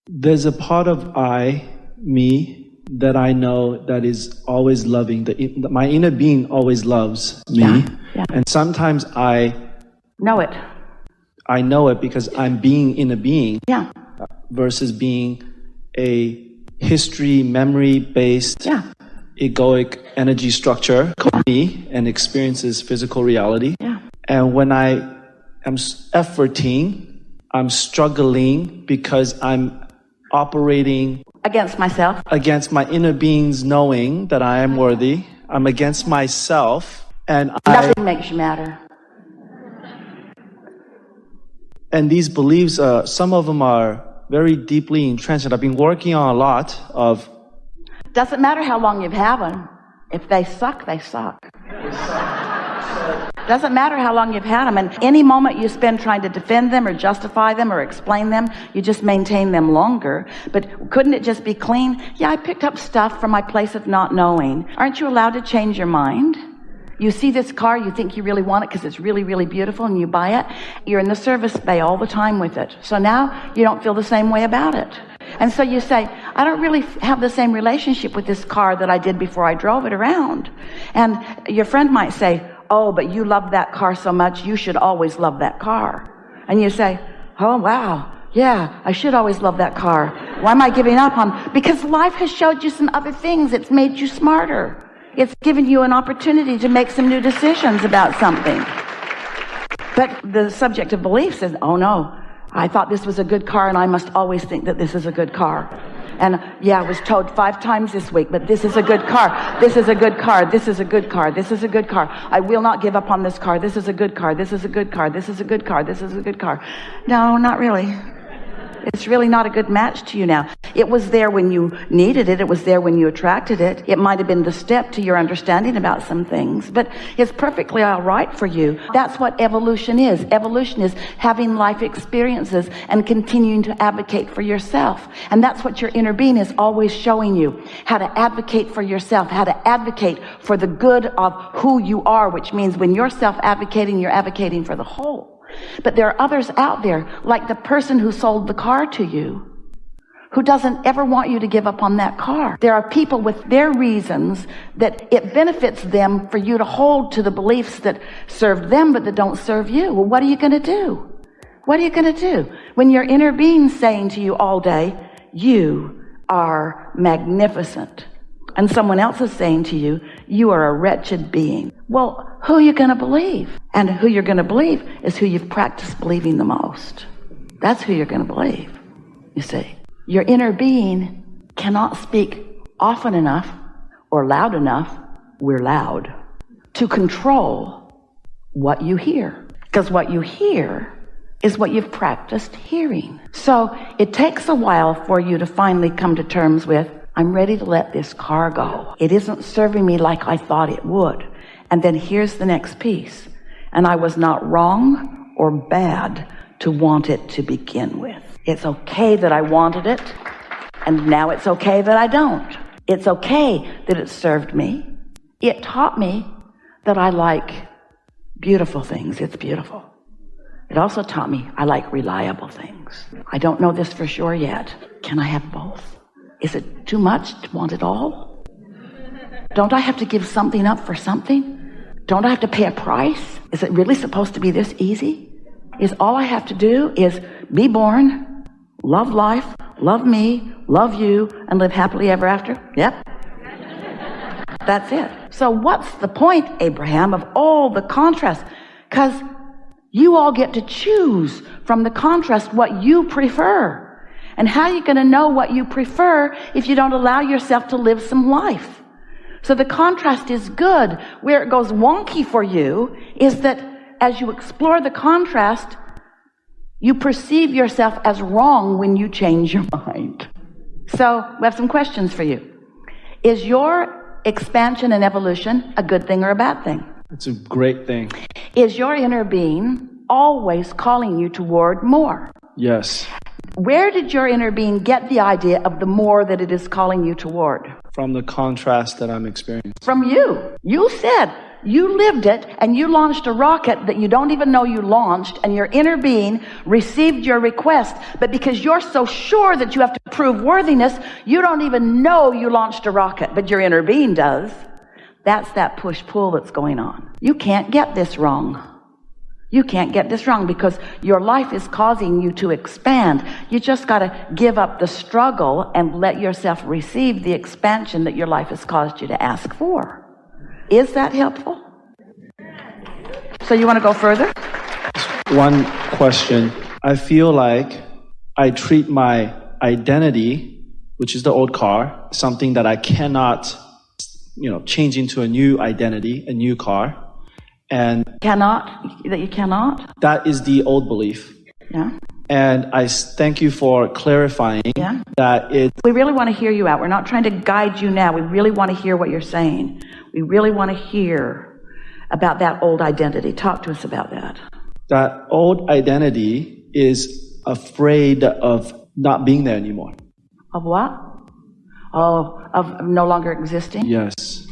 There's a part of me, that I know that is always loving. My inner being always loves me. Yeah. And sometimes I know it. I know it because I'm being in a being. Yeah. Versus being a history, memory-based, egoic energy structure called me and experiences physical reality. Yeah. And when I am efforting, I'm struggling because I'm operating against myself, against my inner being's knowing that I am worthy. I'm against myself, and nothing makes you matter. And these beliefs, some of them are very deeply entrenched. I've been working on a lot of. Doesn't matter how long you've had them. If they suck, they suck. Doesn't matter how long you've had them. And any moment you spend trying to defend them or justify them or explain them, you just maintain them longer. But couldn't it just be clean? Yeah, I picked up stuff from my place of not knowing. Aren't you allowed to change your mind? You see this car, you think you really want it because it's really, really beautiful, and you buy it. You're in the service bay all the time with it. So now you don't feel the same way about it. And so you say, I don't really have the same relationship with this car that I did before I drove it around. And your friend might say, oh, but you love that car so much, you should always love that car. And you say, oh, wow. Yeah, I should always love that car. Why am I giving up on? Because life has showed you some other things. It's made you smarter. It's given you an opportunity to make some new decisions about something. But the subject of belief says, oh no, I thought this was a good car and I must always think that this is a good car. And yeah, I was told 5 times this week, but this is a good car. This is a good car. This is a good car. This is a good car. I will not give up on this car. This is a good car. This is a good car. This is a good car. This is a good car. No, not really. It's really not a good match to you now. It was there when you needed it. It was there when you attracted it. It might have been the step to your understanding about some things, but it's perfectly all right for you. That's what evolution is. Evolution is having life experiences and continuing to advocate for yourself. And that's what your inner being is always showing you, how to advocate for yourself, how to advocate for the good of who you are, which means when you're self-advocating, you're advocating for the whole. But there are others out there, like the person who sold the car to you, who doesn't ever want you to give up on that car. There are people with their reasons that it benefits them for you to hold to the beliefs that serve them but that don't serve you. Well, what are you going to do? What are you going to do when your inner being's saying to you all day, you are magnificent, and someone else is saying to you, you are a wretched being? Well, who are you going to believe? And who you're going to believe is who you've practiced believing the most. That's who you're going to believe, you see. Your inner being cannot speak often enough or loud enough, we're loud, to control what you hear. Because what you hear is what you've practiced hearing. So it takes a while for you to finally come to terms with, I'm ready to let this car go. It isn't serving me like I thought it would. And then here's the next piece. And I was not wrong or bad to want it to begin with. It's okay that I wanted it, and now it's okay that I don't. It's okay that it served me. It taught me that I like beautiful things. It's beautiful. It also taught me I like reliable things. I don't know this for sure yet. Can I have both? Is it too much to want it all? Don't I have to give something up for something? Don't I have to pay a price? Is it really supposed to be this easy? Is all I have to do is be born, love life, love me, love you, and live happily ever after? Yep. That's it. So what's the point, Abraham, of all the contrast? Because you all get to choose from the contrast what you prefer. And how are you going to know what you prefer if you don't allow yourself to live some life? So the contrast is good. Where it goes wonky for you is that as you explore the contrast, you perceive yourself as wrong when you change your mind. So we have some questions for you. Is your expansion and evolution a good thing or a bad thing? It's a great thing. Is your inner being always calling you toward more? Yes. Where did your inner being get the idea of the more that it is calling you toward? From the contrast that I'm experiencing. From you. You said, you lived it, and you launched a rocket that you don't even know you launched, and your inner being received your request, but because you're so sure that you have to prove worthiness, you don't even know you launched a rocket, but your inner being does. That's that push-pull that's going on. You can't get this wrong. You can't get this wrong because your life is causing you to expand. You just got to give up the struggle and let yourself receive the expansion that your life has caused you to ask for. Is that helpful? So you want to go further? One question. I feel like I treat my identity, which is the old car, something that I cannot, change into a new identity, a new car. And that you cannot? That is the old belief. Yeah. And I thank you for clarifying that we really want to hear you out. We're not trying to guide you now. We really want to hear what you're saying. We really want to hear about that old identity. Talk to us about that. That old identity is afraid of not being there anymore. Of what? Oh, of no longer existing? Yes.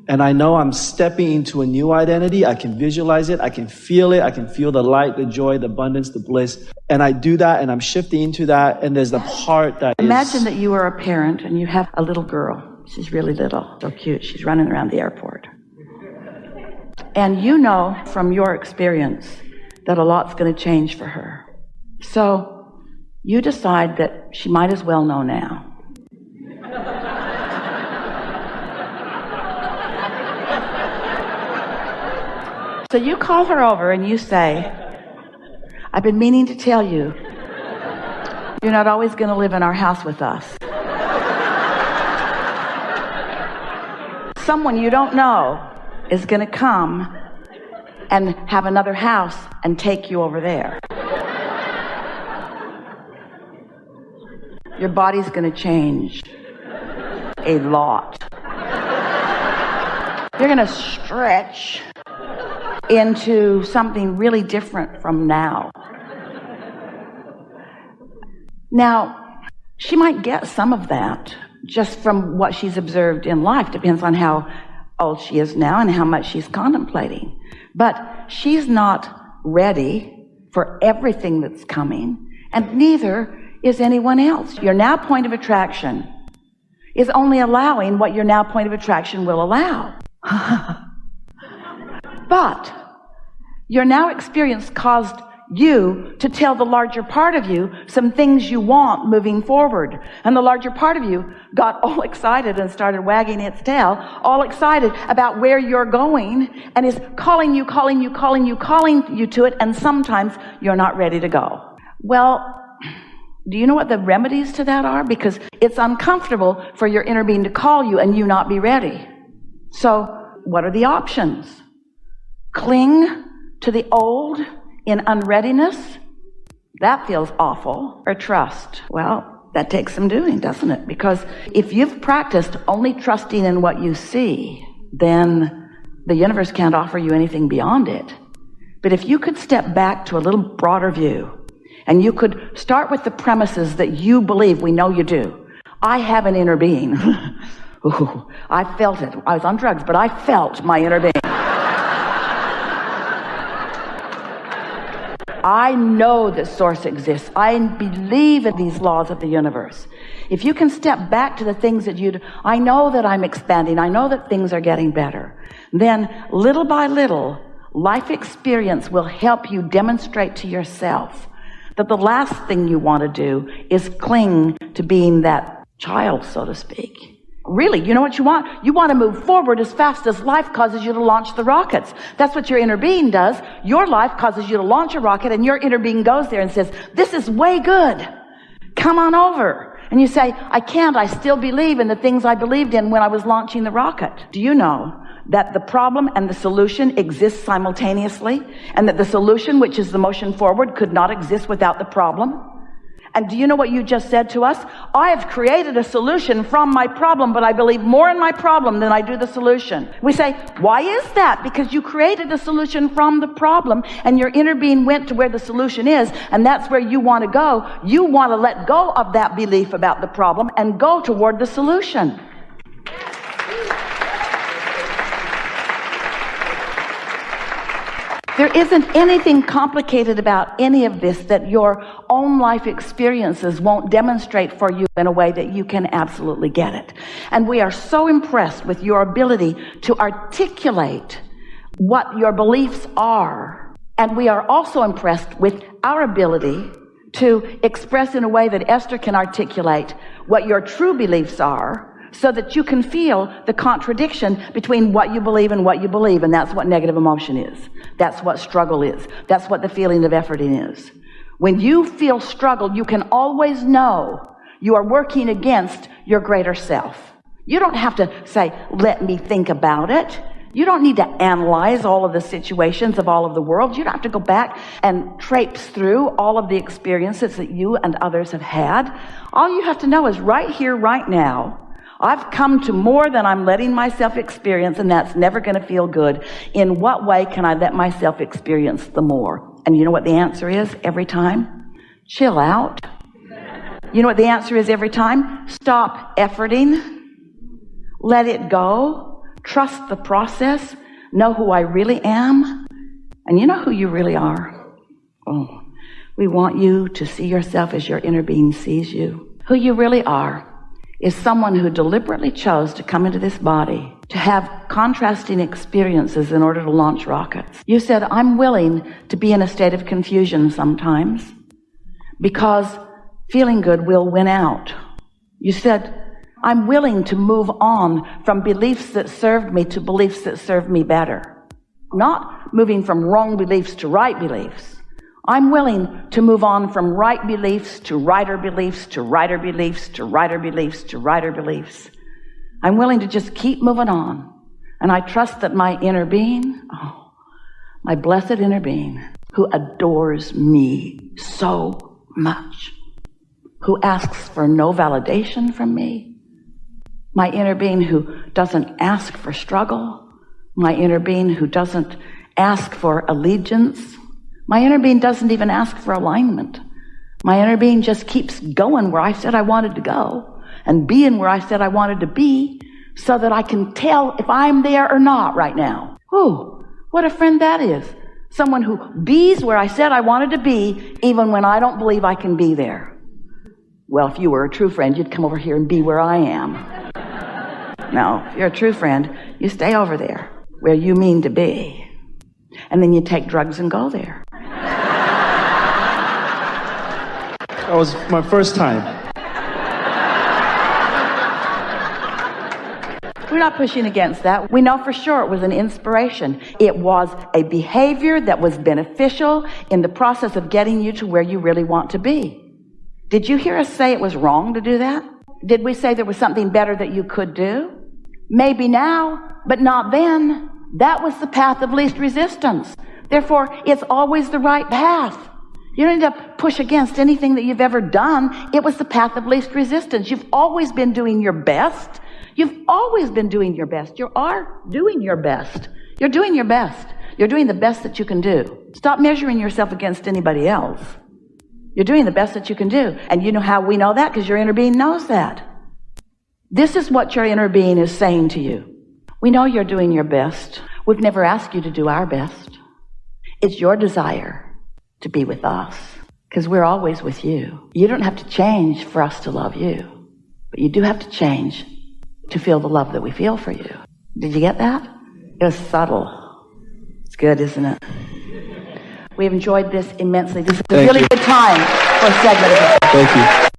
And I know I'm stepping into a new identity. I can visualize it. I can feel it. I can feel the light, the joy, the abundance, the bliss. And I do that, and I'm shifting into that. And there's the part that Imagine that you are a parent and you have a little girl. She's really little, so cute. She's running around the airport. And you know from your experience that a lot's going to change for her. So you decide that she might as well know now. So you call her over and you say, I've been meaning to tell you, you're not always going to live in our house with us. Someone you don't know is going to come and have another house and take you over there. Your body's going to change a lot. You're going to stretch into something really different from now. Now, she might get some of that just from what she's observed in life. Depends on how old she is now and how much she's contemplating. But she's not ready for everything that's coming, and neither is anyone else. Your now point of attraction is only allowing what your now point of attraction will allow. But your now experience caused you to tell the larger part of you some things you want moving forward. And the larger part of you got all excited and started wagging its tail, all excited about where you're going, and is calling you to it, and sometimes you're not ready to go. Well, do you know what the remedies to that are? Because it's uncomfortable for your inner being to call you and you not be ready. So what are the options? Cling to the old in unreadiness? That feels awful. Or trust? Well, that takes some doing, doesn't it? Because if you've practiced only trusting in what you see, then the universe can't offer you anything beyond it. But if you could step back to a little broader view, and you could start with the premises that you believe, we know you do. I have an inner being. Ooh, I felt it. I was on drugs, but I felt my inner being. I know that source exists. I believe in these laws of the universe. If you can step back to the things that I know that I'm expanding. I know that things are getting better. Then little by little, life experience will help you demonstrate to yourself that the last thing you want to do is cling to being that child, so to speak. Really, you know what you want? You want to move forward as fast as life causes you to launch the rockets. That's what your inner being does. Your life causes you to launch a rocket, and your inner being goes there and says, this is way good. Come on over. And you say, I can't. I still believe in the things I believed in when I was launching the rocket. Do you know that the problem and the solution exist simultaneously, and that the solution, which is the motion forward, could not exist without the problem? And do you know what you just said to us? I have created a solution from my problem, but I believe more in my problem than I do the solution. We say, why is that? Because you created a solution from the problem, and your inner being went to where the solution is, and that's where you want to go. You want to let go of that belief about the problem and go toward the solution. There isn't anything complicated about any of this that your own life experiences won't demonstrate for you in a way that you can absolutely get it. And we are so impressed with your ability to articulate what your beliefs are. And we are also impressed with our ability to express in a way that Esther can articulate what your true beliefs are, so that you can feel the contradiction between what you believe and what you believe. And that's what negative emotion is. That's what struggle is. That's what the feeling of efforting is. When you feel struggle, you can always know you are working against your greater self. You don't have to say, let me think about it. You don't need to analyze all of the situations of all of the world. You don't have to go back and traipse through all of the experiences that you and others have had. All you have to know is right here, right now, I've come to more than I'm letting myself experience, and that's never going to feel good. In what way can I let myself experience the more? And you know what the answer is every time? Chill out. You know what the answer is every time? Stop efforting. Let it go. Trust the process. Know who I really am. And you know who you really are. Oh, we want you to see yourself as your inner being sees you. Who you really are is someone who deliberately chose to come into this body to have contrasting experiences in order to launch rockets. You said, I'm willing to be in a state of confusion sometimes because feeling good will win out. You said, I'm willing to move on from beliefs that served me to beliefs that serve me better. Not moving from wrong beliefs to right beliefs. I'm willing to move on from right beliefs to righter beliefs to righter beliefs to righter beliefs to righter beliefs. I'm willing to just keep moving on. And I trust that my inner being, my blessed inner being, who adores me so much, who asks for no validation from me, my inner being who doesn't ask for struggle, my inner being who doesn't ask for allegiance, my inner being doesn't even ask for alignment. My inner being just keeps going where I said I wanted to go and being where I said I wanted to be so that I can tell if I'm there or not right now. Ooh, what a friend that is. Someone who bees where I said I wanted to be even when I don't believe I can be there. Well, if you were a true friend, you'd come over here and be where I am. No, if you're a true friend, you stay over there where you mean to be. And then you take drugs and go there. That was my first time. We're not pushing against that. We know for sure it was an inspiration. It was a behavior that was beneficial in the process of getting you to where you really want to be. Did you hear us say it was wrong to do that? Did we say there was something better that you could do? Maybe now, but not then. That was the path of least resistance. Therefore, it's always the right path. You don't need to push against anything that you've ever done. It was the path of least resistance. You've always been doing your best. You've always been doing your best. You are doing your best. You're doing your best. You're doing the best that you can do. Stop measuring yourself against anybody else. You're doing the best that you can do. And you know how we know that? Because your inner being knows that. This is what your inner being is saying to you. We know you're doing your best. We've never asked you to do our best. It's your desire to be with us because we're always with you. You don't have to change for us to love you, but you do have to change to feel the love that we feel for you. Did you get that? It was subtle. It's good, isn't it? We've enjoyed this immensely. This is a really good time for a segment of it. Thank you.